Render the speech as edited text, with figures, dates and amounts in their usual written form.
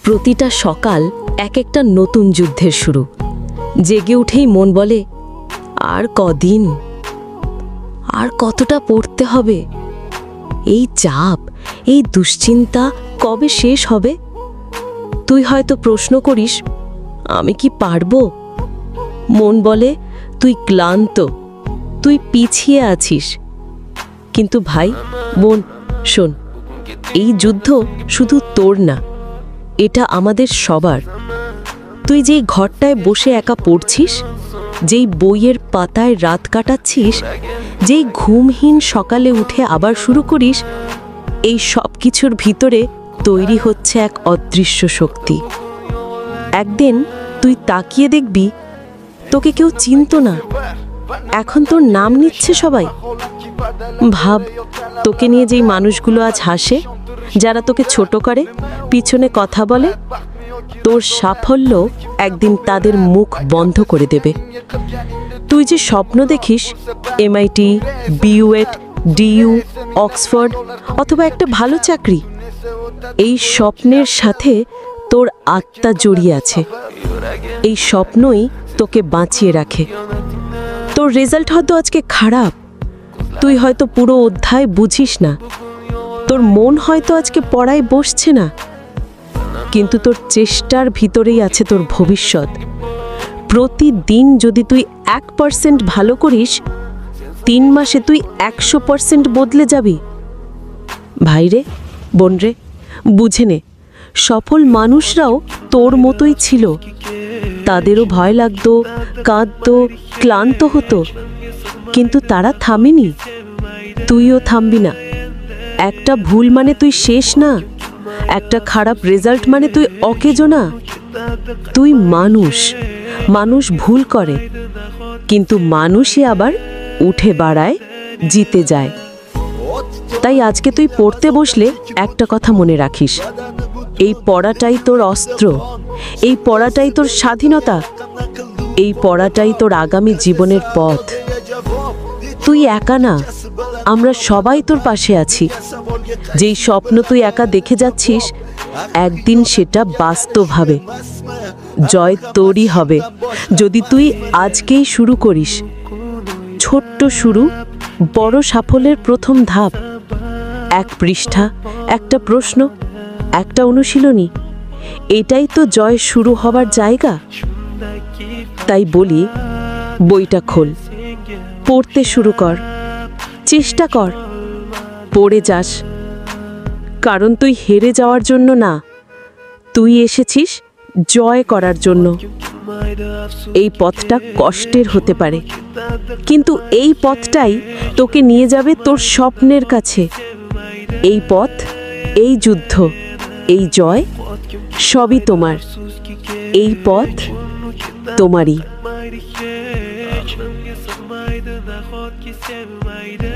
প্রতিটা সকাল এক একটা নতুন যুদ্ধের শুরু। জেগে উঠেই মন বলে, আর কদিন, আর কতটা পড়তে হবে, এই চাপ, এই দুশ্চিন্তা কবে শেষ হবে? তুই হয়তো প্রশ্ন করিস, আমি কি পারবো? মন বলে, তুই ক্লান্ত, তুই পিছিয়ে আছিস। কিন্তু ভাই, মন, শোন, এই যুদ্ধ শুধু তোর না, এটা আমাদের সবার। তুই যেই ঘরটায় বসে একা পড়ছিস, যেই বইয়ের পাতায় রাত কাটাচ্ছিস, যেই ঘুমহীন সকালে উঠে আবার শুরু করিস, এই সব কিছুর ভিতরে তৈরি হচ্ছে এক অদৃশ্য শক্তি। একদিন তুই তাকিয়ে দেখবি, তোকে কেউ চিনত না, এখন তোর নাম নিচ্ছে সবাই। ভাব, তোকে নিয়ে যেই মানুষগুলো আজ হাসে, যারা তোকে ছোট করে, পিছনে কথা বলে, তোর সাফল্য একদিন তাদের মুখ বন্ধ করে দেবে। তুই যে স্বপ্ন দেখিস, MIT, BUET, DU, অক্সফোর্ড অথবা একটা ভালো চাকরি, এই স্বপ্নের সাথে তোর আত্মা জড়িয়ে আছে। এই স্বপ্নই তোকে বাঁচিয়ে রাখে। তোর রেজাল্ট হয়তো আজকে খারাপ, তুই হয়তো পুরো অধ্যায় বুঝিস না, তোর মন হয়তো আজকে পড়ায় বসছে না, কিন্তু তোর চেষ্টার ভিতরেই আছে তোর ভবিষ্যৎ। প্রতিদিন যদি তুই 1% ভালো করিস, 3 মাসে তুই 100% বদলে যাবি। ভাইরে, বোনরে, বুঝে নে, সফল মানুষরাও তোর মতোই ছিল। তাদেরও ভয় লাগতো, কাঁদতো, ক্লান্ত হতো, কিন্তু তারা থামেনি। তুইও থামবি না। একটা ভুল মানে তুই শেষ না, একটা খারাপ রেজাল্ট মানে তুই অকেজো না। তুই মানুষ, মানুষ ভুল করে, কিন্তু মানুষই আবার উঠে বাড়ায়, জিতে যায়। তাই আজকে তুই পড়তে বসলে একটা কথা মনে রাখিস, এই পড়াটাই তোর অস্ত্র, এই পড়াটাই তোর স্বাধীনতা, এই পড়াটাই তোর আগামী জীবনের পথ। তুই একা না, আমরা সবাই তোর পাশে আছি। যেই স্বপ্ন তুই একা দেখে যাচ্ছিস, একদিন সেটা বাস্তব হবে। জয় তোরই হবে যদি তুই আজকেই শুরু করিস। ছোট্ট শুরু, বড় সাফল্যের প্রথম ধাপ। এক পৃষ্ঠা, একটা প্রশ্ন, একটা অনুশীলনী, এটাই তো জয় শুরু হবার জায়গা। তাই বলি, বইটা খোল, পড়তে শুরু কর, চেষ্টা কর, পড়ে যাস। কারণ তুই হেরে যাওয়ার জন্য না, তুই এসেছিস জয় করার জন্য। এই পথটা কষ্টের হতে পারে, কিন্তু এই পথটাই তোকে নিয়ে যাবে তোর স্বপ্নের কাছে। এই পথ, এই যুদ্ধ, এই জয় সবই তোমার। এই পথ তোমারই। Aklım ya sarmaydı da hot ki sevmaydı.